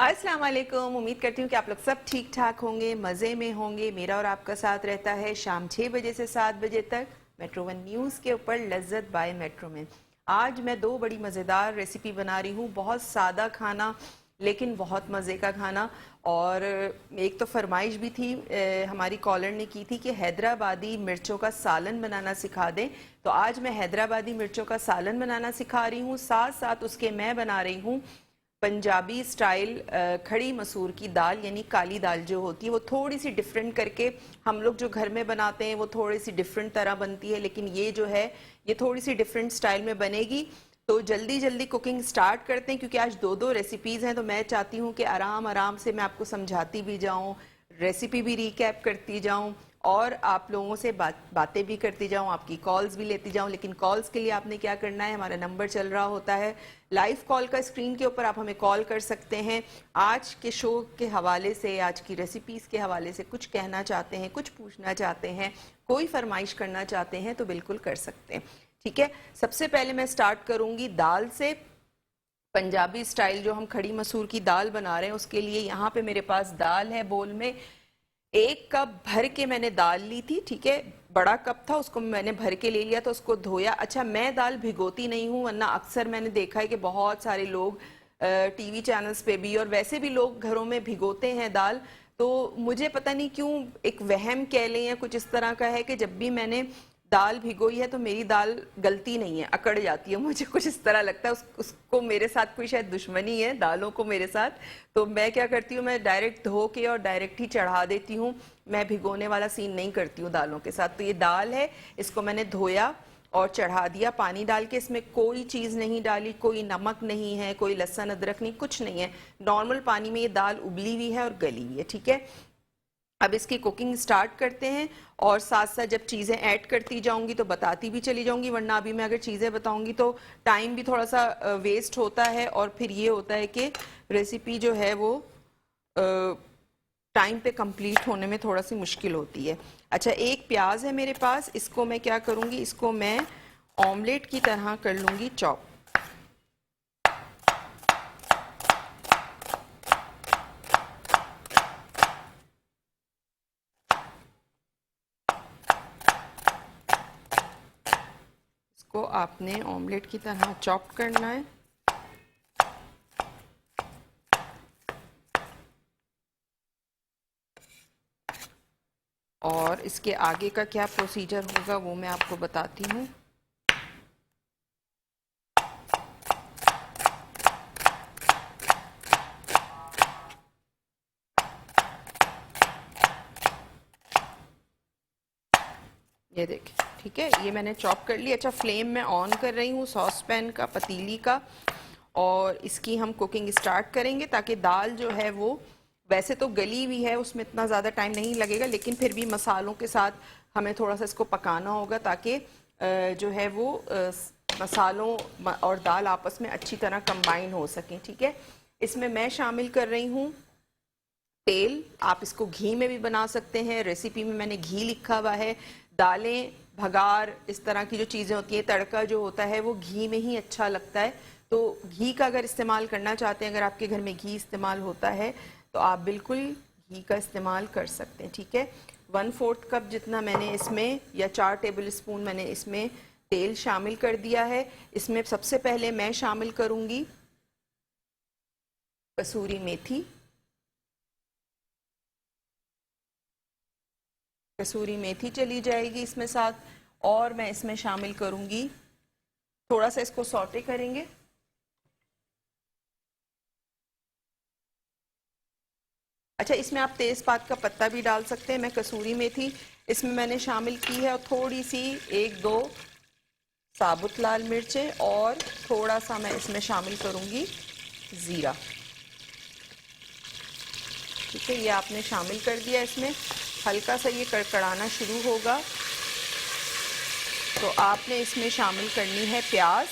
अस्सलाम वालेकुम। उम्मीद करती हूँ कि आप लोग सब ठीक ठाक होंगे, मज़े में होंगे। मेरा और आपका साथ रहता है शाम 6 बजे से 7 बजे तक मेट्रो वन न्यूज़ के ऊपर लज्जत बाय मेट्रो में। आज मैं दो बड़ी मज़ेदार रेसिपी बना रही हूँ। बहुत सादा खाना लेकिन बहुत मज़े का खाना। और एक तो फरमाइश भी थी, हमारी कॉलर ने की थी कि हैदराबादी मिर्चों का सालन बनाना सिखा दें। तो आज मैं हैदराबादी मिर्चों का सालन बनाना सिखा रही हूँ। साथ साथ उसके मैं बना रही हूँ पंजाबी स्टाइल खड़ी मसूर की दाल, यानी काली दाल जो होती है वो थोड़ी सी डिफरेंट करके। हम लोग जो घर में बनाते हैं वो थोड़ी सी डिफरेंट तरह बनती है, लेकिन ये जो है ये थोड़ी सी डिफरेंट स्टाइल में बनेगी। तो जल्दी जल्दी कुकिंग स्टार्ट करते हैं, क्योंकि आज दो दो रेसिपीज़ हैं। तो मैं चाहती हूँ कि आराम आराम से मैं आपको समझाती भी जाऊँ, रेसिपी भी रिकैप करती जाऊँ और आप लोगों से बातें भी करती जाऊँ, आपकी कॉल्स भी लेती जाऊँ। लेकिन कॉल्स के लिए आपने क्या करना है, हमारा नंबर चल रहा होता है लाइव कॉल का, स्क्रीन के ऊपर आप हमें कॉल कर सकते हैं। आज के शो के हवाले से, आज की रेसिपीज़ के हवाले से कुछ कहना चाहते हैं, कुछ पूछना चाहते हैं, कोई फरमाइश करना चाहते हैं तो बिल्कुल कर सकते हैं। ठीक है, सबसे पहले मैं स्टार्ट करूँगी दाल से। पंजाबी स्टाइल जो हम खड़ी मसूर की दाल बना रहे हैं उसके लिए यहाँ पे मेरे पास दाल है बोल में। 1 कप भर के मैंने दाल ली थी। ठीक है, बड़ा कप था, उसको मैंने भर के ले लिया, तो उसको धोया। अच्छा, मैं दाल भिगोती नहीं हूँ, वरना अक्सर मैंने देखा है कि बहुत सारे लोग टीवी चैनल्स पे भी और वैसे भी लोग घरों में भिगोते हैं दाल। तो मुझे पता नहीं क्यों एक वहम कह लें या कुछ इस तरह का है कि जब भी मैंने दाल भिगोई है तो मेरी दाल गलती नहीं है, अकड़ जाती है। मुझे कुछ इस तरह लगता है उसको मेरे साथ कोई शायद दुश्मनी है, दालों को मेरे साथ। तो मैं क्या करती हूँ, मैं डायरेक्ट धो के और डायरेक्ट ही चढ़ा देती हूँ। मैं भिगोने वाला सीन नहीं करती हूँ दालों के साथ। तो ये दाल है, इसको मैंने धोया और चढ़ा दिया पानी डाल के। इसमें कोई चीज़ नहीं डाली, कोई नमक नहीं है, कोई लहसुन अदरक नहीं, कुछ नहीं है। नॉर्मल पानी में ये दाल उबली हुई है और गली हुई है। ठीक है, अब इसकी कुकिंग स्टार्ट करते हैं और साथ साथ जब चीज़ें ऐड करती जाऊंगी तो बताती भी चली जाऊंगी, वरना अभी मैं अगर चीज़ें बताऊंगी तो टाइम भी थोड़ा सा वेस्ट होता है और फिर ये होता है कि रेसिपी जो है वो टाइम पे कंप्लीट होने में थोड़ा सी मुश्किल होती है। अच्छा, एक प्याज है मेरे पास, इसको मैं क्या करूँगी, इसको मैं ऑमलेट की तरह कर लूँगी चॉप। इसको आपने ऑमलेट की तरह चॉप करना है। और इसके आगे का क्या प्रोसीजर होगा वो मैं आपको बताती हूँ। ये देखिए, ठीक है, ये मैंने चॉप कर लिया। अच्छा, फ्लेम मैं ऑन कर रही हूँ सॉस पैन का, पतीली का, और इसकी हम कुकिंग स्टार्ट करेंगे ताकि दाल जो है वो वैसे तो गली हुई है, उसमें इतना ज़्यादा टाइम नहीं लगेगा, लेकिन फिर भी मसालों के साथ हमें थोड़ा सा इसको पकाना होगा ताकि जो है वो मसालों और दाल आपस में अच्छी तरह कंबाइन हो सकें। ठीक है, इसमें मैं शामिल कर रही हूँ तेल। आप इसको घी में भी बना सकते हैं, रेसिपी में मैंने घी लिखा हुआ है। दालें, भगार, इस तरह की जो चीज़ें होती हैं, तड़का जो होता है वो घी में ही अच्छा लगता है। तो घी का अगर इस्तेमाल करना चाहते हैं, अगर आपके घर में घी इस्तेमाल होता है तो आप बिल्कुल घी का इस्तेमाल कर सकते हैं। ठीक है, 1/4 कप जितना मैंने इसमें, या 4 टेबल स्पून मैंने इसमें तेल शामिल कर दिया है। इसमें सबसे पहले मैं शामिल करूँगी कसूरी मेथी। कसूरी मेथी चली जाएगी इसमें साथ, और मैं इसमें शामिल करूंगी, थोड़ा सा इसको सौटे करेंगे। अच्छा, इसमें आप तेज़पात का पत्ता भी डाल सकते हैं। मैं कसूरी मेथी इसमें मैंने शामिल की है, और थोड़ी सी 1-2 साबुत लाल मिर्चें, और थोड़ा सा मैं इसमें शामिल करूंगी ज़ीरा। ठीक है, ये आपने शामिल कर दिया। इसमें हल्का सा ये कड़कड़ाना शुरू होगा तो आपने इसमें शामिल करनी है प्याज।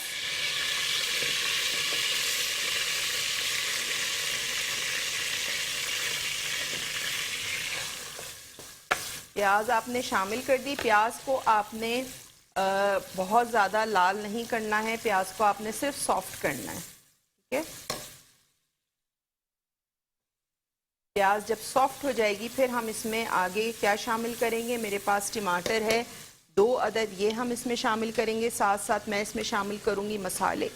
प्याज आपने शामिल कर दी। प्याज को आपने बहुत ज़्यादा लाल नहीं करना है, प्याज को आपने सिर्फ सॉफ्ट करना है। ठीक है, प्याज जब सॉफ्ट हो जाएगी फिर हम इसमें आगे क्या शामिल करेंगे। मेरे पास टमाटर है 2 अदद, ये हम इसमें शामिल करेंगे। साथ साथ मैं इसमें शामिल करूंगी मसाले,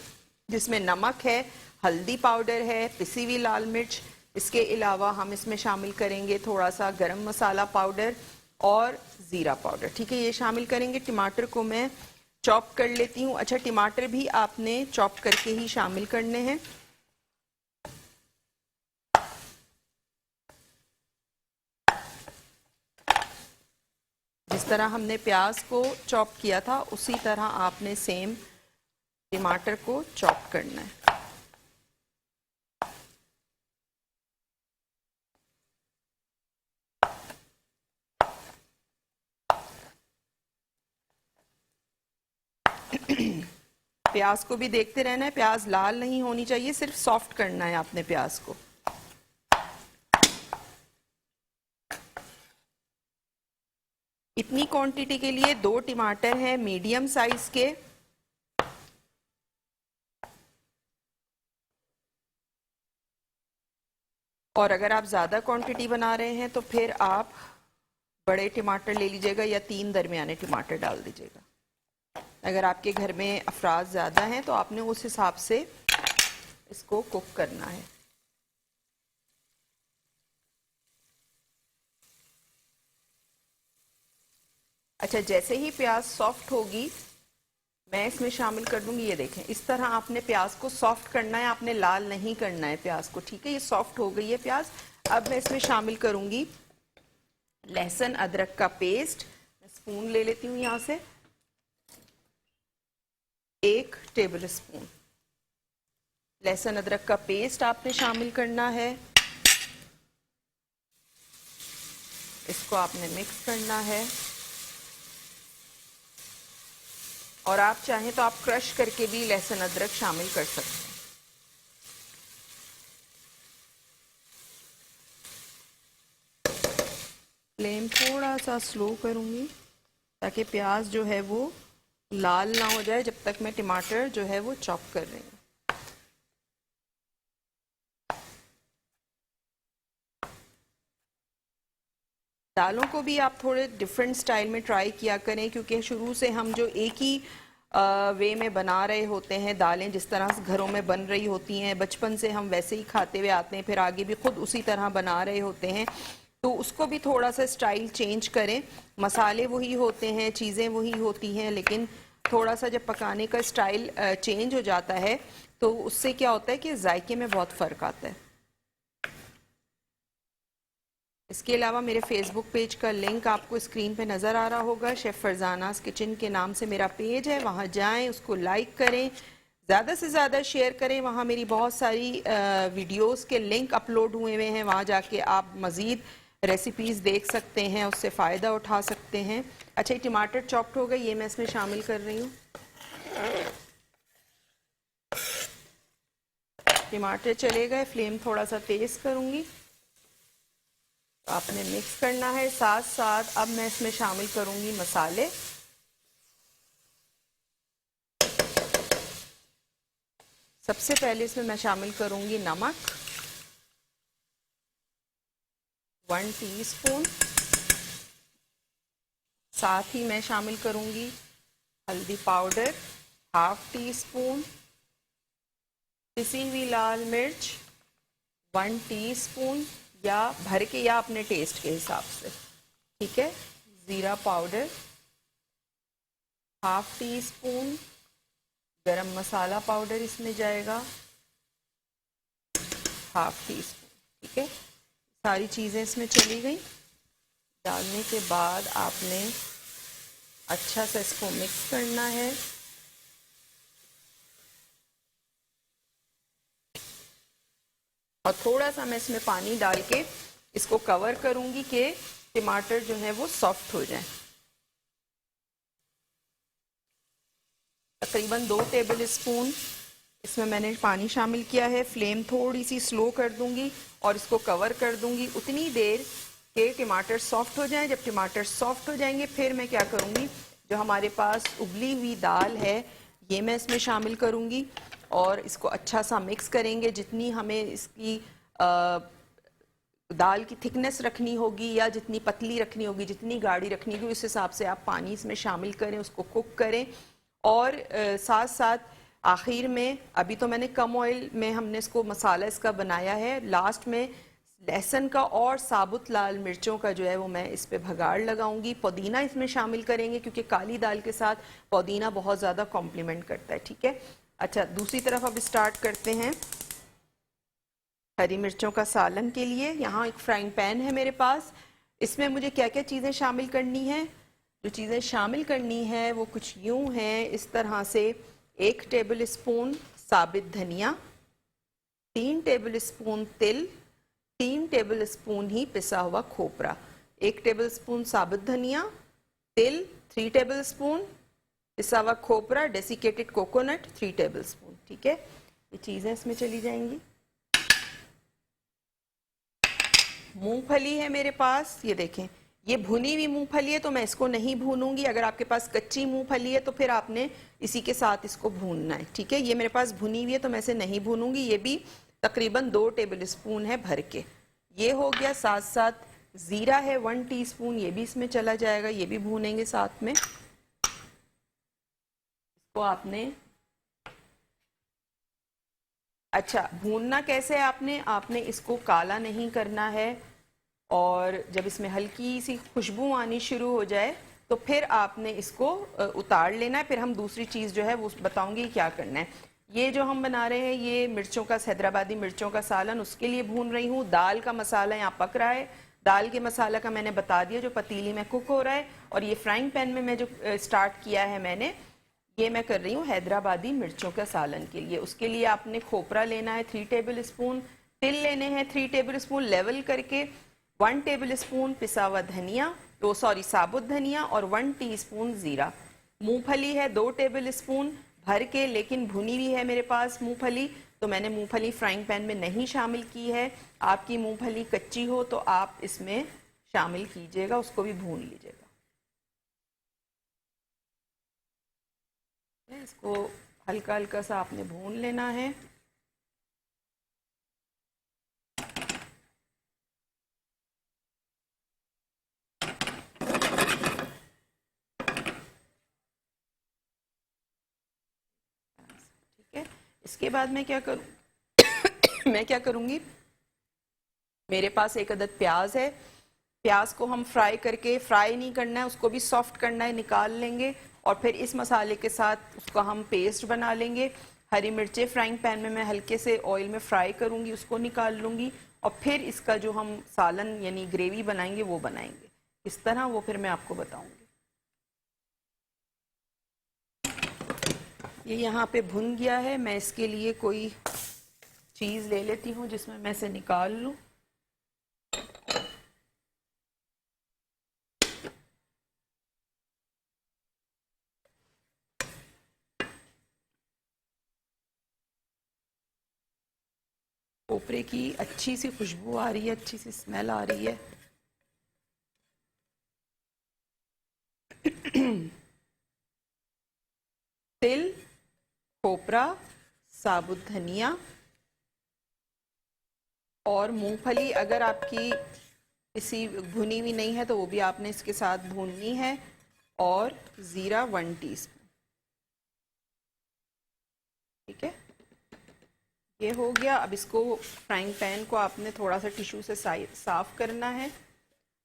जिसमें नमक है, हल्दी पाउडर है, पिसी हुई लाल मिर्च। इसके अलावा हम इसमें शामिल करेंगे थोड़ा सा गरम मसाला पाउडर और ज़ीरा पाउडर। ठीक है, ये शामिल करेंगे। टमाटर को मैं चॉप कर लेती हूँ। अच्छा, टमाटर भी आपने चॉप करके ही शामिल करने हैं। जिस तरह हमने प्याज को चॉप किया था उसी तरह आपने सेम टमाटर को चॉप करना है। प्याज को भी देखते रहना है, प्याज लाल नहीं होनी चाहिए, सिर्फ सॉफ्ट करना है आपने प्याज को। इतनी क्वांटिटी के लिए 2 टमाटर हैं मीडियम साइज के। और अगर आप ज़्यादा क्वांटिटी बना रहे हैं तो फिर आप बड़े टमाटर ले लीजिएगा या 3 दरमियाने टमाटर डाल दीजिएगा। अगर आपके घर में अफराद ज़्यादा हैं तो आपने उस हिसाब से इसको कुक करना है। अच्छा, जैसे ही प्याज सॉफ्ट होगी मैं इसमें शामिल कर दूंगी। ये देखें, इस तरह आपने प्याज को सॉफ्ट करना है, आपने लाल नहीं करना है प्याज को। ठीक है, ये सॉफ्ट हो गई है प्याज। अब मैं इसमें शामिल करूंगी लहसुन अदरक का पेस्ट। मैं स्पून ले लेती हूँ यहाँ से, 1 टेबल स्पून लहसुन अदरक का पेस्ट आपने शामिल करना है। इसको आपने मिक्स करना है। और आप चाहें तो आप क्रश करके भी लहसुन अदरक शामिल कर सकते हैं। फ्लेम थोड़ा सा स्लो करूंगी ताकि प्याज जो है वो लाल ना हो जाए जब तक मैं टमाटर जो है वो चॉप कर रही हूँ। दालों को भी आप थोड़े डिफरेंट स्टाइल में ट्राई किया करें, क्योंकि शुरू से हम जो एक ही वे में बना रहे होते हैं दालें, जिस तरह से घरों में बन रही होती हैं, बचपन से हम वैसे ही खाते हुए आते हैं, फिर आगे भी खुद उसी तरह बना रहे होते हैं। तो उसको भी थोड़ा सा स्टाइल चेंज करें। मसाले वही होते हैं, चीज़ें वही होती हैं, लेकिन थोड़ा सा जब पकाने का स्टाइल चेंज हो जाता है तो उससे क्या होता है कि जायके में बहुत फ़र्क आता है। इसके अलावा मेरे फेसबुक पेज का लिंक आपको स्क्रीन पे नज़र आ रहा होगा। शेफ़ फरजानास किचन के नाम से मेरा पेज है, वहाँ जाएं, उसको लाइक करें, ज़्यादा से ज़्यादा शेयर करें। वहाँ मेरी बहुत सारी वीडियोस के लिंक अपलोड हुए हुए हैं, वहाँ जाके आप मज़ीद रेसिपीज़ देख सकते हैं, उससे फ़ायदा उठा सकते हैं। अच्छा, टमाटर चॉप्ड हो गए, ये मैं इसमें शामिल कर रही हूँ। टमाटर चले गए, फ्लेम थोड़ा सा तेज़ करूँगी। आपने मिक्स करना है। साथ साथ अब मैं इसमें शामिल करूंगी मसाले। सबसे पहले इसमें मैं शामिल करूंगी नमक 1 टीस्पून। साथ ही मैं शामिल करूंगी हल्दी पाउडर 1/2 टीस्पून, पिसी हुई लाल मिर्च 1 टीस्पून या भर के या अपने टेस्ट के हिसाब से। ठीक है, ज़ीरा पाउडर 1/2 टीस्पून, गरम मसाला पाउडर इसमें जाएगा 1/2 टीस्पून। ठीक है, सारी चीज़ें इसमें चली गई। डालने के बाद आपने अच्छा से इसको मिक्स करना है। और थोड़ा सा मैं इसमें पानी डाल के इसको कवर करूंगी कि टमाटर जो है वो सॉफ्ट हो जाए। तकरीबन 2 टेबल स्पून इसमें मैंने पानी शामिल किया है। फ्लेम थोड़ी सी स्लो कर दूंगी और इसको कवर कर दूंगी उतनी देर कि टमाटर सॉफ्ट हो जाएं। जब टमाटर सॉफ्ट हो जाएंगे फिर मैं क्या करूंगी, जो हमारे पास उबली हुई दाल है ये मैं इसमें शामिल करूंगी और इसको अच्छा सा मिक्स करेंगे। जितनी हमें इसकी दाल की थिकनेस रखनी होगी या जितनी पतली रखनी होगी, जितनी गाढ़ी रखनी होगी, उस हिसाब से आप पानी इसमें शामिल करें, उसको कुक करें। और साथ साथ आखिर में, अभी तो मैंने कम ऑयल में हमने इसको मसाला इसका बनाया है, लास्ट में लहसुन का और साबुत लाल मिर्चों का जो है वो मैं इस पे भगाड़ लगाऊंगी। पुदीना इसमें शामिल करेंगे क्योंकि काली दाल के साथ पुदीना बहुत ज़्यादा कॉम्प्लीमेंट करता है। ठीक है, अच्छा दूसरी तरफ अब स्टार्ट करते हैं हरी मिर्चों का सालन के लिए। यहाँ एक फ्राइंग पैन है मेरे पास, इसमें मुझे क्या क्या चीज़ें शामिल करनी है। जो चीज़ें शामिल करनी है वो कुछ यूँ हैं, इस तरह से 1 टेबल स्पून साबित धनिया, 3 टेबल स्पून तिल, 3 टेबल स्पून ही पिसा हुआ खोपरा। 1 टेबल स्पून साबुत धनिया, तिल 3 टेबल स्पून, पिसा हुआ खोपरा, डेसिकेटेड कोकोनट 3 टेबल स्पून। ठीक है, ये चीज़ें इसमें चली जाएंगी। मूंगफली है मेरे पास, ये देखें, ये भुनी हुई मूंगफली है तो मैं इसको नहीं भूनूंगी। अगर आपके पास कच्ची मूंगफली है तो फिर आपने इसी के साथ इसको भूनना है। ठीक है, ये मेरे पास भुनी हुई है तो मैं इसे नहीं भूनूंगी। ये भी तकरीबन 2 टेबल स्पून है भर के, ये हो गया। साथ साथ ज़ीरा है 1 टीस्पून, ये भी इसमें चला जाएगा, ये भी भूनेंगे साथ में। इसको आपने, अच्छा भूनना कैसे है, आपने इसको काला नहीं करना है, और जब इसमें हल्की सी खुशबू आनी शुरू हो जाए तो फिर आपने इसको उतार लेना है। फिर हम दूसरी चीज़ जो है वो बताऊंगी क्या करना है। ये जो हम बना रहे हैं ये मिर्चों का, हैदराबादी मिर्चों का सालन, उसके लिए भून रही हूँ। दाल का मसाला यहाँ पक रहा है, दाल के मसाला का मैंने बता दिया जो पतीली में कुक हो रहा है। और ये फ्राइंग पैन में मैं जो स्टार्ट किया है मैंने, ये मैं कर रही हूँ हैदराबादी मिर्चों का सालन के लिए। उसके लिए आपने खोपरा लेना है 3 टेबल स्पून, तिल लेने हैं 3 टेबल स्पून लेवल करके, 1 टेबल स्पून पिसा हुआ धनिया, तो सॉरी साबुत धनिया, और 1 टीस्पून ज़ीरा। मूंगफली है 2 टेबल स्पून भर के, लेकिन भुनी हुई है मेरे पास मूंगफली, तो मैंने मूंगफली फ्राइंग पैन में नहीं शामिल की है। आपकी मूंगफली कच्ची हो तो आप इसमें शामिल कीजिएगा, उसको भी भून लीजिएगा। इसको हल्का हल्का सा आपने भून लेना है। ठीक है, इसके बाद मैं क्या करूँ मैं क्या करूँगी, मेरे पास एक अदद प्याज है, प्याज को हम फ्राई करके, फ्राई नहीं करना है उसको भी सॉफ्ट करना है, निकाल लेंगे और फिर इस मसाले के साथ उसका हम पेस्ट बना लेंगे। हरी मिर्चें फ्राइंग पैन में मैं हल्के से ऑयल में फ्राई करूँगी, उसको निकाल लूँगी और फिर इसका जो हम सालन यानी ग्रेवी बनाएंगे वो बनाएंगे। इस तरह वो फिर मैं आपको बताऊँगी। ये यहाँ पे भुन गया है, मैं इसके लिए कोई चीज़ ले लेती हूँ जिसमें मैं इसे निकाल लूँ। खोपरे की अच्छी सी खुशबू आ रही है, अच्छी सी स्मेल आ रही है। तिल, खोपरा, साबुत धनिया और मूंगफली अगर आपकी किसी भुनी हुई नहीं है तो वो भी आपने इसके साथ भूननी है, और ज़ीरा 1 टीस्पून। ठीक है, ये हो गया। अब इसको फ्राइंग पैन को आपने थोड़ा सा टिश्यू से साफ करना है।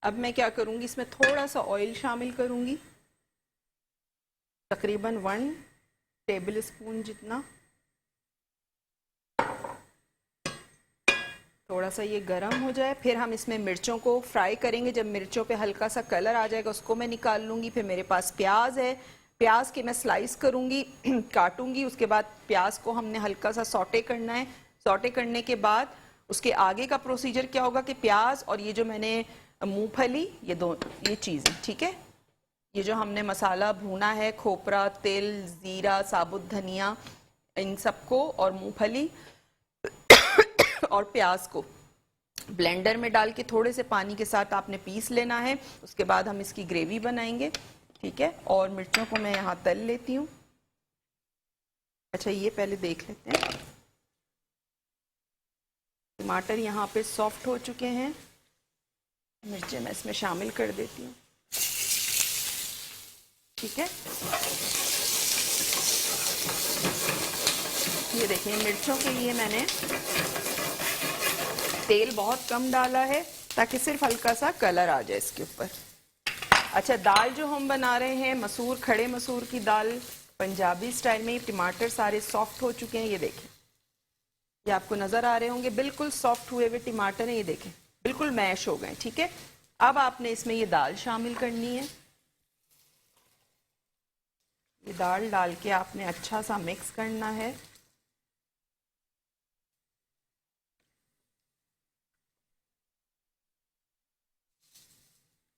अब मैं क्या करूँगी, इसमें थोड़ा सा ऑयल शामिल करूँगी, तकरीबन 1 टेबल स्पून जितना। थोड़ा सा ये गर्म हो जाए, फिर हम इसमें मिर्चों को फ्राई करेंगे। जब मिर्चों पे हल्का सा कलर आ जाएगा उसको मैं निकाल लूँगी। फिर मेरे पास प्याज है, प्याज के मैं स्लाइस करूँगी काटूँगी। उसके बाद प्याज को हमने हल्का सा सौटे करना है। सौटे करने के बाद उसके आगे का प्रोसीजर क्या होगा कि प्याज और ये जो मैंने मूंगफली, ये चीज़ें, ठीक है, ये जो हमने मसाला भूना है, खोपरा, तिल, ज़ीरा, साबुत धनिया, इन सबको और मूंगफली और प्याज को ब्लेंडर में डाल के थोड़े से पानी के साथ आपने पीस लेना है। उसके बाद हम इसकी ग्रेवी बनाएंगे। ठीक है, और मिर्चों को मैं यहाँ तल लेती हूँ। अच्छा ये पहले देख लेते हैं, टमाटर यहाँ पे सॉफ्ट हो चुके हैं। मिर्चें मैं इसमें शामिल कर देती हूँ। ठीक है, ये देखिए मिर्चों के लिए मैंने तेल बहुत कम डाला है ताकि सिर्फ हल्का सा कलर आ जाए इसके ऊपर। अच्छा, दाल जो हम बना रहे हैं मसूर, खड़े मसूर की दाल, पंजाबी स्टाइल में। टमाटर सारे सॉफ्ट हो चुके हैं, ये देखें, ये आपको नजर आ रहे होंगे, बिल्कुल सॉफ्ट हुए हुए टमाटर हैं, ये देखें बिल्कुल मैश हो गए। ठीक है, अब आपने इसमें ये दाल शामिल करनी है। ये दाल डाल के आपने अच्छा सा मिक्स करना है।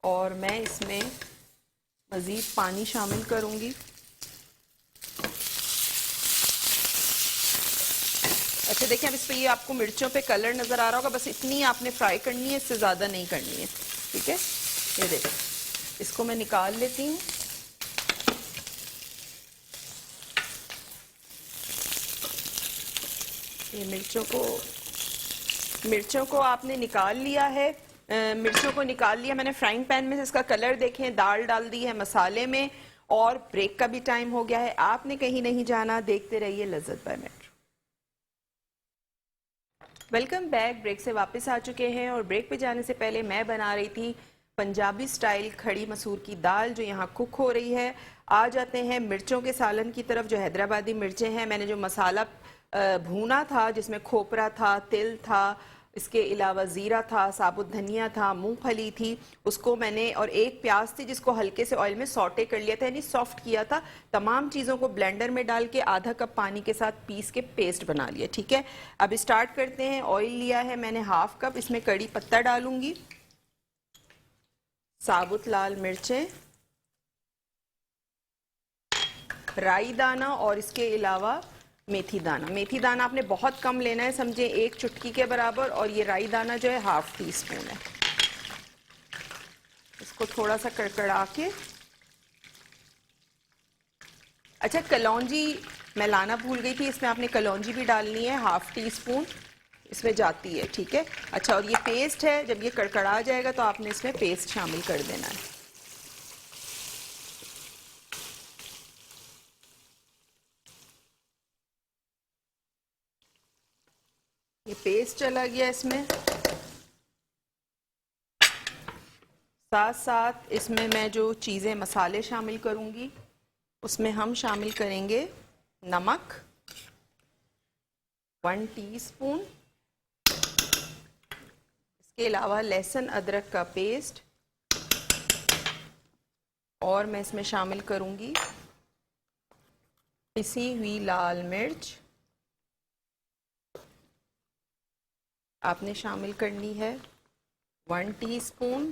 और मैं इसमें मज़ीद पानी शामिल करूंगी। अच्छा देखिए, अब इस पर ये आपको मिर्चों पे कलर नज़र आ रहा होगा, बस इतनी आपने फ्राई करनी है, इससे ज़्यादा नहीं करनी है। ठीक है, ये देखो, इसको मैं निकाल लेती हूँ। ये मिर्चों को आपने निकाल लिया है। मिर्चों को निकाल लिया मैंने फ्राइंग पैन में से। इसका कलर देखें, दाल डाल दी है मसाले में, और ब्रेक का भी टाइम हो गया है। आपने कहीं नहीं जाना, देखते रहिए Lazzat by metro. Welcome back. Break से वापस आ चुके हैं, और ब्रेक पे जाने से पहले मैं बना रही थी पंजाबी स्टाइल खड़ी मसूर की दाल जो यहाँ कुक हो रही है। आ जाते हैं मिर्चों के सालन की तरफ। जो हैदराबादी मिर्चें हैं, मैंने जो मसाला भूना था जिसमें खोपरा था, तिल था, इसके अलावा ज़ीरा था, साबुत धनिया था, मूंगफली थी, उसको मैंने, और एक प्याज थी जिसको हल्के से ऑयल में सौटे कर लिया था, यानी सॉफ्ट किया था। तमाम चीज़ों को ब्लेंडर में डाल के आधा कप पानी के साथ पीस के पेस्ट बना लिया। ठीक है, अब स्टार्ट करते हैं। ऑयल लिया है मैंने हाफ कप, इसमें कड़ी पत्ता डालूंगी, साबुत लाल मिर्चें, राई दाना, और इसके अलावा मेथी दाना। मेथी दाना आपने बहुत कम लेना है, समझे 1 चुटकी के बराबर, और ये राई दाना जो है ½ टीस्पून है। इसको थोड़ा सा कड़कड़ा के, अच्छा कलौंजी मैं लाना भूल गई थी, इसमें आपने कलौंजी भी डालनी है, ½ टीस्पून इसमें जाती है। ठीक है, अच्छा, और ये पेस्ट है, जब ये कड़कड़ा जाएगा तो आपने इसमें पेस्ट शामिल कर देना है। ये पेस्ट चला गया इसमें। साथ साथ इसमें मैं जो चीज़ें मसाले शामिल करूंगी, उसमें हम शामिल करेंगे नमक 1 टीस्पून, इसके अलावा लहसुन अदरक का पेस्ट, और मैं इसमें शामिल करूंगी पिसी हुई लाल मिर्च, आपने शामिल करनी है 1 टीस्पून।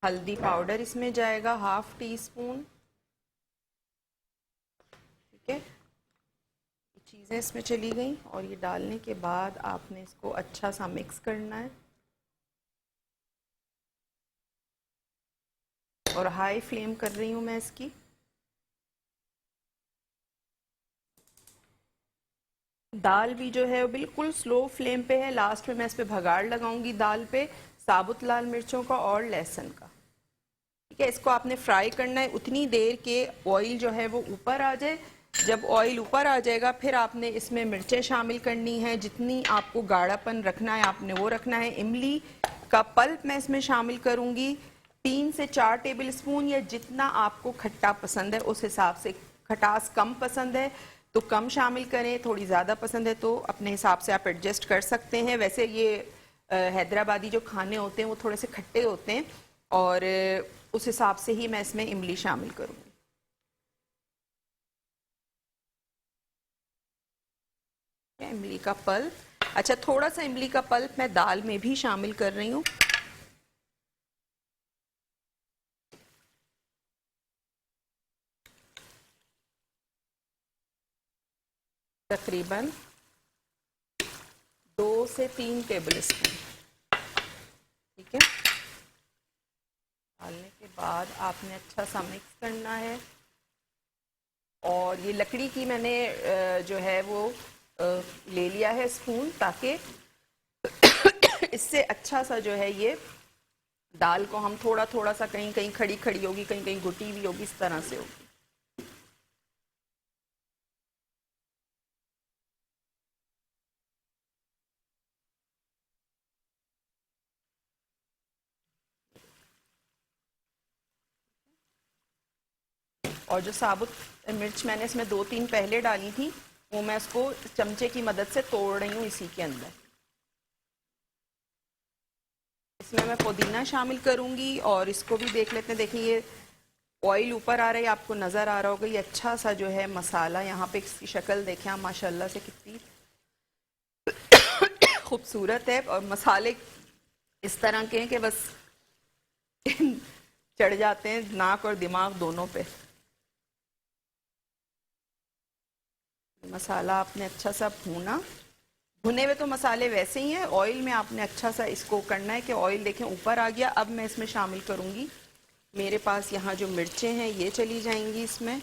हल्दी पाउडर इसमें जाएगा ½ टीस्पून। ठीक है, चीज़ें इसमें चली गई, और ये डालने के बाद आपने इसको अच्छा सा मिक्स करना है, और हाई फ्लेम कर रही हूँ मैं इसकी। दाल भी जो है वो बिल्कुल स्लो फ्लेम पे है। लास्ट में मैं इस पे भगाड़ लगाऊंगी दाल पे, साबुत लाल मिर्चों का और लहसुन का। ठीक है, इसको आपने फ्राई करना है उतनी देर के ऑयल जो है वो ऊपर आ जाए। जब ऑयल ऊपर आ जाएगा, फिर आपने इसमें मिर्चें शामिल करनी है, जितनी आपको गाढ़ापन रखना है आपने वो रखना है। इमली का पल्प मैं इसमें शामिल करूंगी 3 से 4 टेबल स्पून, या जितना आपको खट्टा पसंद है उस हिसाब से। खटास कम पसंद है तो कम शामिल करें, थोड़ी ज़्यादा पसंद है तो अपने हिसाब से आप एडजस्ट कर सकते हैं। वैसे ये हैदराबादी जो खाने होते हैं वो थोड़े से खट्टे होते हैं, और उस हिसाब से ही मैं इसमें इमली शामिल करूँगी। इमली का पल्प, अच्छा थोड़ा सा इमली का पल्प मैं दाल में भी शामिल कर रही हूँ। तकरीबन 2 से 3 टेबल स्पून। ठीक है, डालने के बाद आपने अच्छा सा मिक्स करना है। और ये लकड़ी की मैंने जो है वो ले लिया है स्पून, ताकि इससे अच्छा सा जो है ये दाल को हम थोड़ा थोड़ा सा, कहीं कहीं खड़ी खड़ी होगी, कहीं कहीं घुटी हुई होगी, इस तरह से होगी। और जो साबुत मिर्च मैंने इसमें 2-3 पहले डाली थी, वो मैं इसको चमचे की मदद से तोड़ रही हूँ इसी के अंदर। इसमें मैं पुदीना शामिल करूंगी और इसको भी देख लेते हैं। देखिए ये ऑयल ऊपर आ रहा है, आपको नज़र आ रहा होगा। ये अच्छा सा जो है मसाला, यहाँ पे इसकी शक्ल देखें आप माशाल्लाह से कितनी खूबसूरत है। और मसाले इस तरह के हैं कि बस चढ़ जाते हैं नाक और दिमाग दोनों पे। मसाला आपने अच्छा सा भूना, भुने हुए तो मसाले वैसे ही हैं, ऑयल में आपने अच्छा सा इसको करना है कि ऑयल देखें ऊपर आ गया। अब मैं इसमें शामिल करूंगी, मेरे पास यहाँ जो मिर्चें हैं ये चली जाएंगी इसमें।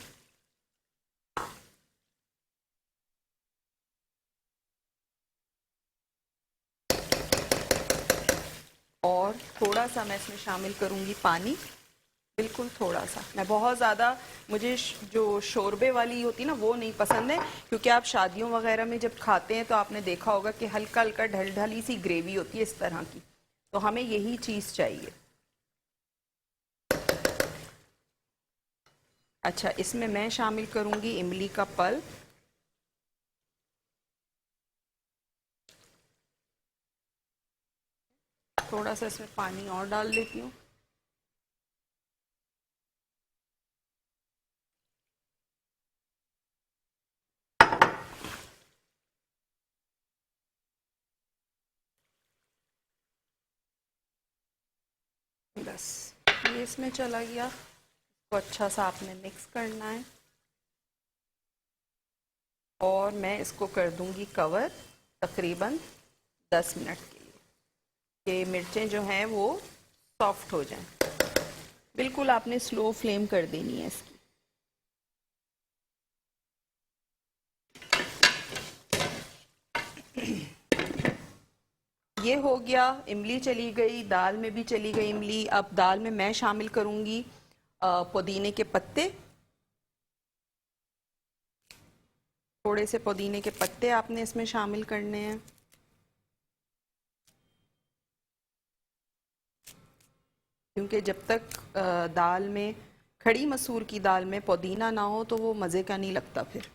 और थोड़ा सा मैं इसमें शामिल करूंगी पानी, बिल्कुल थोड़ा सा। मैं बहुत ज़्यादा, मुझे जो शोरबे वाली होती है ना वो नहीं पसंद है, क्योंकि आप शादियों वगैरह में जब खाते हैं तो आपने देखा होगा कि हल्का हल्का ढलढली सी ग्रेवी होती है इस तरह की, तो हमें यही चीज़ चाहिए। अच्छा, इसमें मैं शामिल करूंगी इमली का पल्प। थोड़ा सा इसमें पानी और डाल लेती हूँ। बस ये इसमें चला गया, तो अच्छा सा आपने मिक्स करना है। और मैं इसको कर दूंगी कवर तकरीबन 10 मिनट के लिए, कि मिर्चें जो हैं वो सॉफ्ट हो जाएं। बिल्कुल आपने स्लो फ्लेम कर देनी है इसकी। ये हो गया, इमली चली गई, दाल में भी चली गई इमली। अब दाल में मैं शामिल करूंगी पुदीने के पत्ते। थोड़े से पुदीने के पत्ते आपने इसमें शामिल करने हैं। क्योंकि जब तक दाल में, खड़ी मसूर की दाल में पुदीना ना हो तो वो मज़े का नहीं लगता फिर।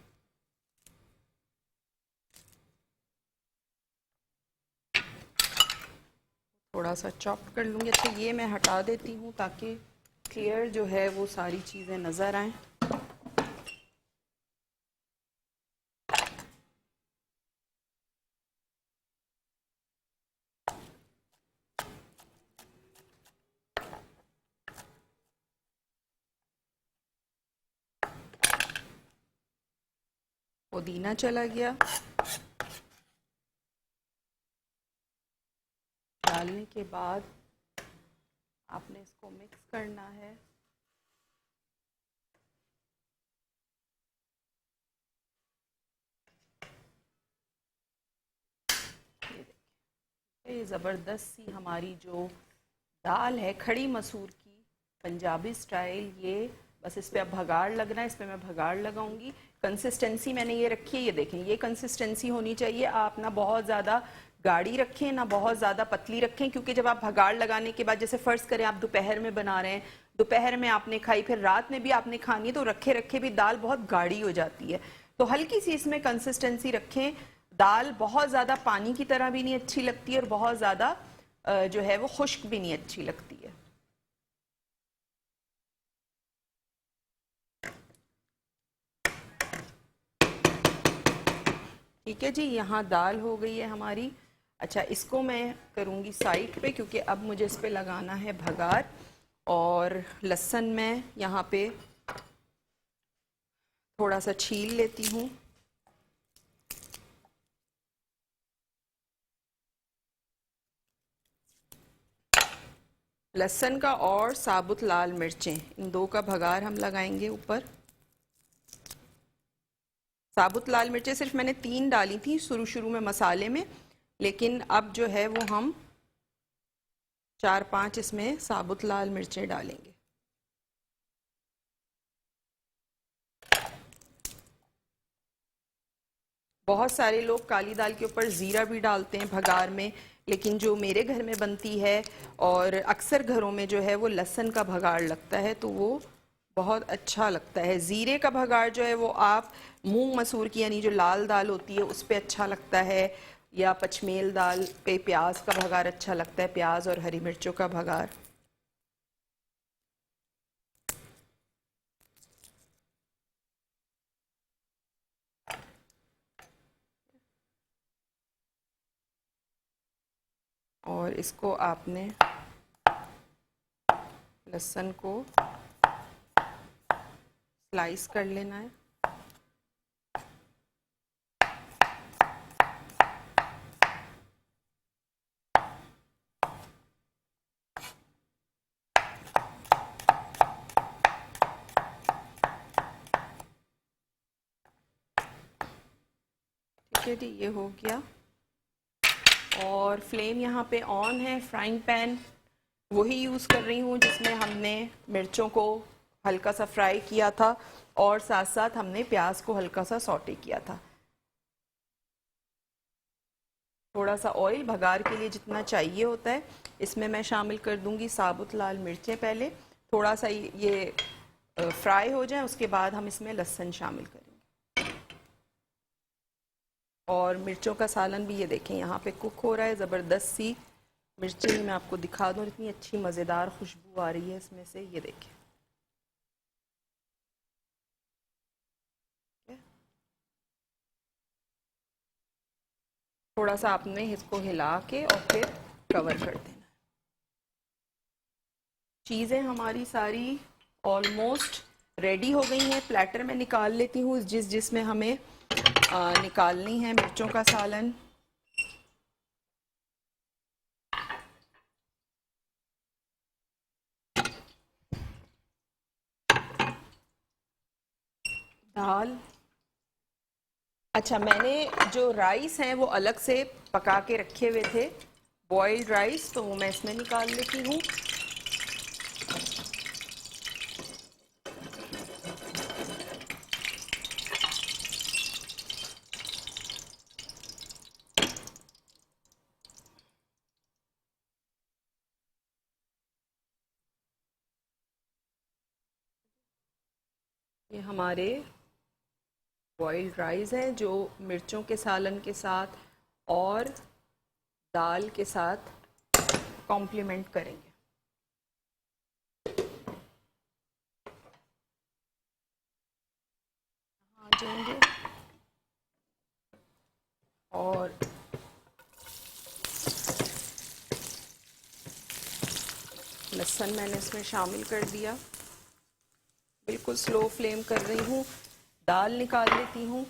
थोड़ा सा चॉप कर लूँगी। अच्छा, ये मैं हटा देती हूँ ताकि क्लियर जो है वो सारी चीज़ें नज़र आएँ। पुदीना चला गया, डालने के बाद आपने इसको मिक्स करना है। ये ज़बरदस्त सी हमारी जो दाल है खड़ी मसूर की, पंजाबी स्टाइल, ये बस इस पे अब भगाड़ लगना है। इस पे मैं भगाड़ लगाऊंगी। कंसिस्टेंसी मैंने ये रखी है, ये देखें, ये कंसिस्टेंसी होनी चाहिए। आप ना बहुत ज़्यादा गाढ़ी रखें ना बहुत ज़्यादा पतली रखें, क्योंकि जब आप भगाड़ लगाने के बाद, जैसे फ़र्ज़ करें आप दोपहर में बना रहे हैं, दोपहर में आपने खाई, फिर रात में भी आपने खानी है, तो रखे रखे भी दाल बहुत गाढ़ी हो जाती है। तो हल्की सी इसमें कंसिस्टेंसी रखें। दाल बहुत ज़्यादा पानी की तरह भी नहीं अच्छी लगती है और बहुत ज़्यादा जो है वो खुश्क भी नहीं अच्छी लगती है। ठीक है जी, यहाँ दाल हो गई है हमारी। अच्छा, इसको मैं करूँगी साइड पे, क्योंकि अब मुझे इस पे लगाना है भगार। और लहसुन मैं यहाँ पे थोड़ा सा छील लेती हूँ। लहसुन का और साबुत लाल मिर्चें, इन दो का भगार हम लगाएंगे ऊपर। साबुत लाल मिर्चें सिर्फ मैंने 3 डाली थी शुरू शुरू में मसाले में, लेकिन अब जो है वो हम 4-5 इसमें साबुत लाल मिर्चें डालेंगे। बहुत सारे लोग काली दाल के ऊपर ज़ीरा भी डालते हैं भगार में, लेकिन जो मेरे घर में बनती है और अक्सर घरों में जो है वो लहसुन का भगार लगता है, तो वो बहुत अच्छा लगता है। ज़ीरे का भगार जो है वो आप मूंग मसूर की यानी जो लाल दाल होती है उस पे अच्छा लगता है, या पचमेल दाल पे प्याज का भगार अच्छा लगता है, प्याज और हरी मिर्चों का भगार। और इसको आपने लहसुन को स्लाइस कर लेना है। ठीक है जी, ये हो गया। और फ्लेम यहाँ पे ऑन है। फ्राइंग पैन वही यूज़ कर रही हूँ जिसमें हमने मिर्चों को हल्का सा फ्राई किया था और साथ साथ हमने प्याज को हल्का सा सौटे किया था। थोड़ा सा ऑयल भगार के लिए जितना चाहिए होता है इसमें मैं शामिल कर दूंगी साबुत लाल मिर्चें। पहले थोड़ा सा ये फ्राई हो जाए, उसके बाद हम इसमें लहसुन शामिल करेंगे। और मिर्चों का सालन भी ये देखें यहाँ पे कुक हो रहा है। ज़बरदस्त सी मिर्चें मैं आपको दिखा दूँ, इतनी अच्छी मज़ेदार खुशबू आ रही है इसमें से, ये देखें। थोड़ा सा आपने इसको हिला के और फिर कवर कर देना। चीज़ें हमारी सारी ऑलमोस्ट रेडी हो गई हैं। प्लेटर में निकाल लेती हूँ जिसमें हमें निकालनी है मिर्चों का सालन। दाल, अच्छा मैंने जो राइस हैं वो अलग से पका के रखे हुए थे, बॉइल्ड राइस, तो वो मैं इसमें निकाल लेती हूँ। ये हमारे बॉइल्ड राइस हैं जो मिर्चों के सालन के साथ और दाल के साथ कॉम्प्लीमेंट करेंगे। आ जाएंगे और लहसुन मैंने इसमें शामिल कर दिया। बिल्कुल स्लो फ्लेम कर रही हूँ। दाल निकाल लेती हूँ।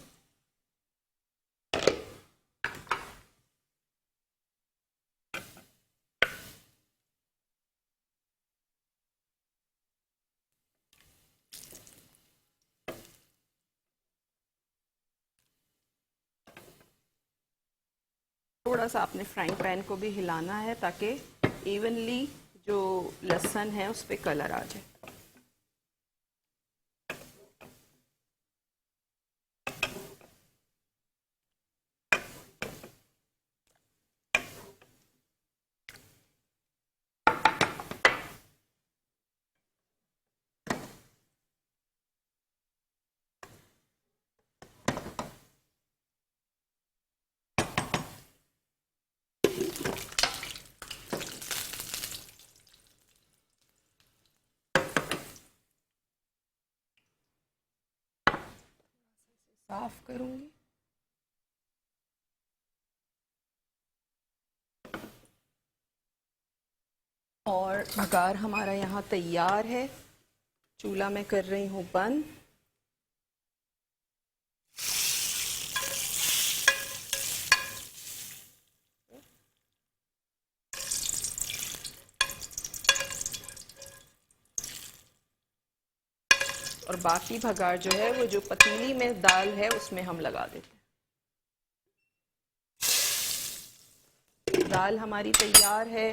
थोड़ा सा आपने फ्राइंग पैन को भी हिलाना है ताकि इवनली जो लहसुन है उस पर कलर आ जाए। साफ करूंगी। और भगार हमारा यहाँ तैयार है। चूल्हा मैं कर रही हूँ बंद। और बाकी भगार जो है वो जो पतीली में दाल है उसमें हम लगा देते हैं। दाल हमारी तैयार है।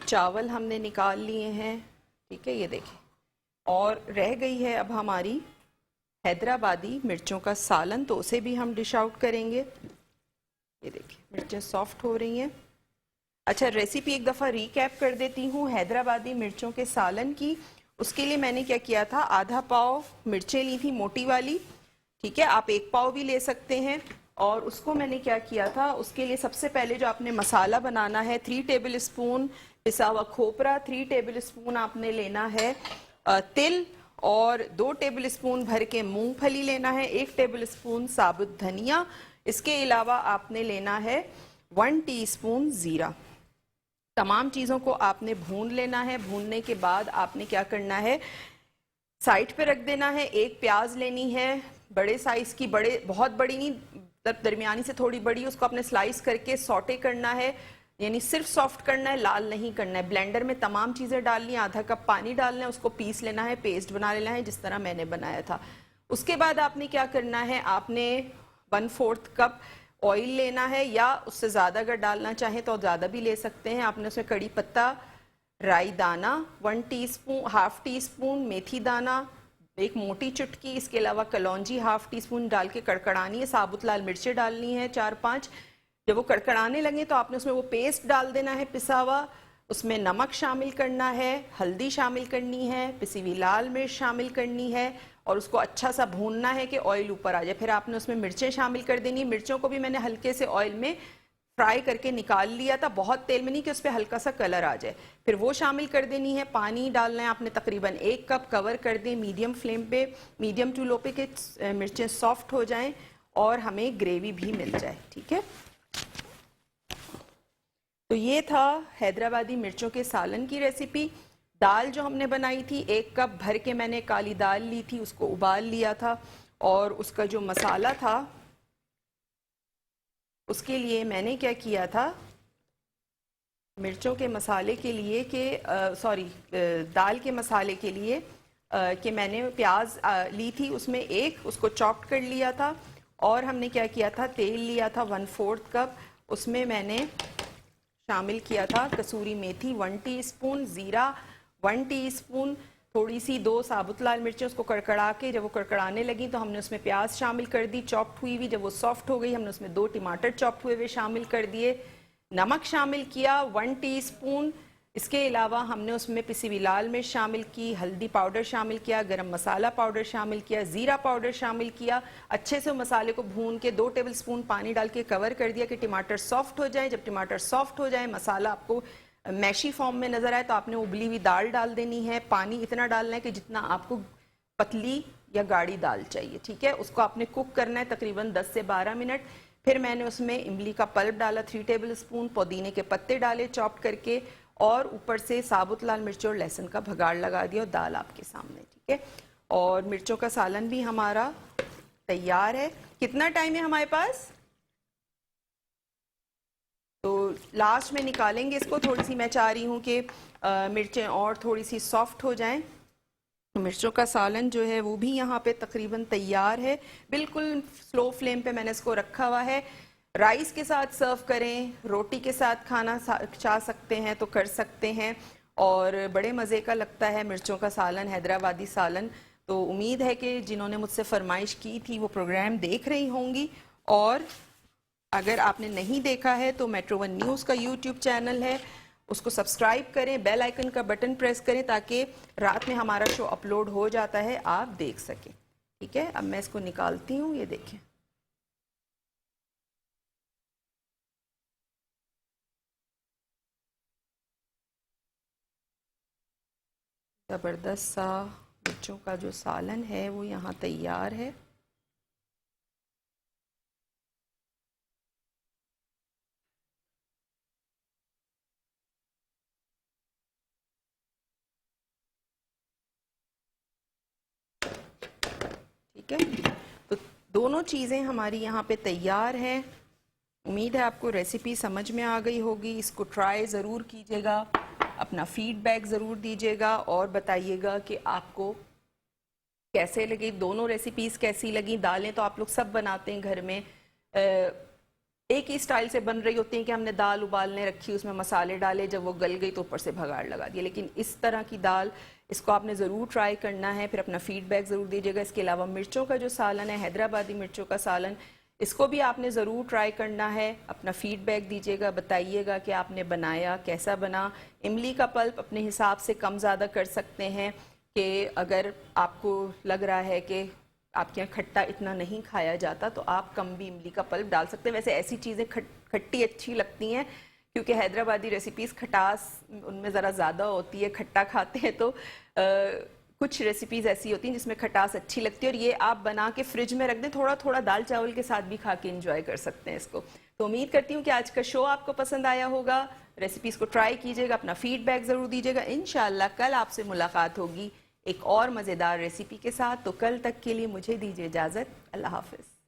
चावल हमने निकाल लिए हैं, ठीक है, ये देखें। और रह गई है अब हमारी हैदराबादी मिर्चों का सालन, तो उसे भी हम डिश आउट करेंगे। ये देखिए मिर्चें सॉफ्ट हो रही हैं। अच्छा, रेसिपी एक दफ़ा रीकैप कर देती हूँ हैदराबादी मिर्चों के सालन की। उसके लिए मैंने क्या किया था, आधा पाव मिर्चें ली थी मोटी वाली, ठीक है, आप एक पाव भी ले सकते हैं। और उसको मैंने क्या किया था, उसके लिए सबसे पहले जो आपने मसाला बनाना है, 3 टेबल स्पून पिसा हुआ खोपरा, 3 टेबल स्पून आपने लेना है तिल, और 2 टेबल स्पून भर के मूंगफली लेना है, 1 टेबल स्पून साबुत धनिया। इसके अलावा आपने लेना है 1 टीस्पून ज़ीरा। तमाम चीज़ों को आपने भून लेना है। भूनने के बाद आपने क्या करना है, साइड पे रख देना है। एक प्याज लेनी है बड़े साइज की, बड़े बहुत बड़ी नहीं, दरमियानी से थोड़ी बड़ी, उसको आपने स्लाइस करके सॉटे करना है, यानी सिर्फ सॉफ्ट करना है, लाल नहीं करना है। ब्लेंडर में तमाम चीज़ें डालनी है, आधा कप पानी डालना है, उसको पीस लेना है, पेस्ट बना लेना है जिस तरह मैंने बनाया था। उसके बाद आपने क्या करना है, आपने 1/4 कप ऑयल लेना है, या उससे ज़्यादा अगर डालना चाहें तो ज़्यादा भी ले सकते हैं। आपने उसमें कड़ी पत्ता, राई दाना 1 टीस्पून, हाफ टी स्पून मेथी दाना, एक मोटी चुटकी, इसके अलावा कलौंजी हाफ टी स्पून डाल के कड़कड़ानी है। साबुत लाल मिर्चें डालनी है 4-5। जब वो कड़कड़ाने लगे तो आपने उसमें वो पेस्ट डाल देना है पिसा हुआ। उसमें नमक शामिल करना है, हल्दी शामिल करनी है, पिसी हुई लाल मिर्च शामिल करनी है, और उसको अच्छा सा भूनना है कि ऑयल ऊपर आ जाए। फिर आपने उसमें मिर्चें शामिल कर देनी है। मिर्चों को भी मैंने हल्के से ऑयल में फ्राई करके निकाल लिया था, बहुत तेल में नहीं कि उस पर हल्का सा कलर आ जाए। फिर वो शामिल कर देनी है। पानी डालना है आपने तकरीबन 1 कप। कवर कर दें मीडियम फ्लेम पे, मीडियम टू लो पे, कि मिर्चें सॉफ्ट हो जाएं और हमें ग्रेवी भी मिल जाए, ठीक है। तो ये था हैदराबादी मिर्चों के सालन की रेसिपी। दाल जो हमने बनाई थी, 1 कप भर के मैंने काली दाल ली थी, उसको उबाल लिया था, और उसका जो मसाला था उसके लिए मैंने क्या किया था, मिर्चों के मसाले के लिए कि दाल के मसाले के लिए कि मैंने प्याज ली थी, उसमें एक उसको चॉप कर लिया था, और हमने क्या किया था, तेल लिया था 1/4 कप, उसमें मैंने शामिल किया था कसूरी मेथी 1 टीस्पून, ज़ीरा 1 टीस्पून, थोड़ी सी 2 साबुत लाल मिर्चें, उसको कड़कड़ा के जब वो कड़कड़ाने लगी तो हमने उसमें प्याज शामिल कर दी चॉप्ड हुई हुई। जब वो सॉफ्ट हो गई हमने उसमें 2 टमाटर चॉप्ड हुए हुए शामिल कर दिए। नमक शामिल किया 1 टीस्पून। इसके अलावा हमने उसमें पिसी हुई लाल मिर्च शामिल की, हल्दी पाउडर शामिल किया, गरम मसाला पाउडर शामिल किया, ज़ीरा पाउडर शामिल किया। अच्छे से मसाले को भून के 2 टेबल स्पून पानी डाल के कवर कर दिया कि टमाटर सॉफ्ट हो जाए। जब टमाटर सॉफ्ट हो जाए, मसाला आपको मैशी फॉर्म में नज़र आए, तो आपने उबली हुई दाल डाल देनी है। पानी इतना डालना है कि जितना आपको पतली या गाढ़ी दाल चाहिए, ठीक है। उसको आपने कुक करना है तकरीबन 10 से 12 मिनट। फिर मैंने उसमें इमली का पल्प डाला 3 टेबल स्पून, पुदीने के पत्ते डाले चॉप करके, और ऊपर से साबुत लाल मिर्च और लहसुन का भगाड़ लगा दिया, और दाल आपके सामने, ठीक है। और मिर्चों का सालन भी हमारा तैयार है। कितना टाइम है हमारे पास? तो लास्ट में निकालेंगे इसको। थोड़ी सी मैं चाह रही हूँ कि मिर्चें और थोड़ी सी सॉफ्ट हो जाएं। मिर्चों का सालन जो है वो भी यहाँ पे तकरीबन तैयार है। बिल्कुल स्लो फ्लेम पे मैंने इसको रखा हुआ है। राइस के साथ सर्व करें, रोटी के साथ खाना चाह सकते हैं तो कर सकते हैं, और बड़े मज़े का लगता है मिर्चों का सालन, हैदराबादी सालन। तो उम्मीद है कि जिन्होंने मुझसे फरमाइश की थी वो प्रोग्राम देख रही होंगी, और अगर आपने नहीं देखा है तो मेट्रो वन न्यूज़ का यूट्यूब चैनल है, उसको सब्सक्राइब करें, बेल आइकन का बटन प्रेस करें ताकि रात में हमारा शो अपलोड हो जाता है, आप देख सकें, ठीक है। अब मैं इसको निकालती हूँ, ये देखें। ज़बरदस्त सा मिर्चों का जो सालन है वो यहाँ तैयार है। ठीक है, तो दोनों चीज़ें हमारी यहाँ पे तैयार हैं। उम्मीद है आपको रेसिपी समझ में आ गई होगी। इसको ट्राई ज़रूर कीजिएगा, अपना फीडबैक ज़रूर दीजिएगा, और बताइएगा कि आपको कैसे लगी, दोनों रेसिपीज़ कैसी लगी। दालें तो आप लोग सब बनाते हैं घर में, एक ही स्टाइल से बन रही होती हैं कि हमने दाल उबालने रखी, उसमें मसाले डाले, जब वो गल गई तो ऊपर से भगाड़ लगा दिया। लेकिन इस तरह की दाल, इसको आपने ज़रूर ट्राई करना है, फिर अपना फीडबैक ज़रूर दीजिएगा। इसके अलावा मिर्चों का जो सालन है, हैदराबादी मिर्चों का सालन, इसको भी आपने ज़रूर ट्राई करना है। अपना फीडबैक दीजिएगा, बताइएगा कि आपने बनाया कैसा बना। इमली का पल्प अपने हिसाब से कम ज़्यादा कर सकते हैं कि अगर आपको लग रहा है कि आपके यहाँ खट्टा इतना नहीं खाया जाता तो आप कम भी इमली का पल्प डाल सकते हैं। वैसे ऐसी चीज़ें खट्टी अच्छी लगती हैं क्योंकि हैदराबादी रेसिपीज़ खटास उनमें ज़रा ज़्यादा होती है, खट्टा खाते हैं तो कुछ रेसिपीज़ ऐसी होती हैं जिसमें खटास अच्छी लगती है, और ये आप बना के फ्रिज में रख दें, थोड़ा थोड़ा दाल चावल के साथ भी खा के इंजॉय कर सकते हैं इसको। तो उम्मीद करती हूँ कि आज का शो आपको पसंद आया होगा। रेसिपीज़ को ट्राई कीजिएगा, अपना फीडबैक ज़रूर दीजिएगा। इंशाल्लाह कल आपसे मुलाकात होगी एक और मज़ेदार रेसिपी के साथ। तो कल तक के लिए मुझे दीजिए इजाज़त। अल्लाह हाफ़िज़।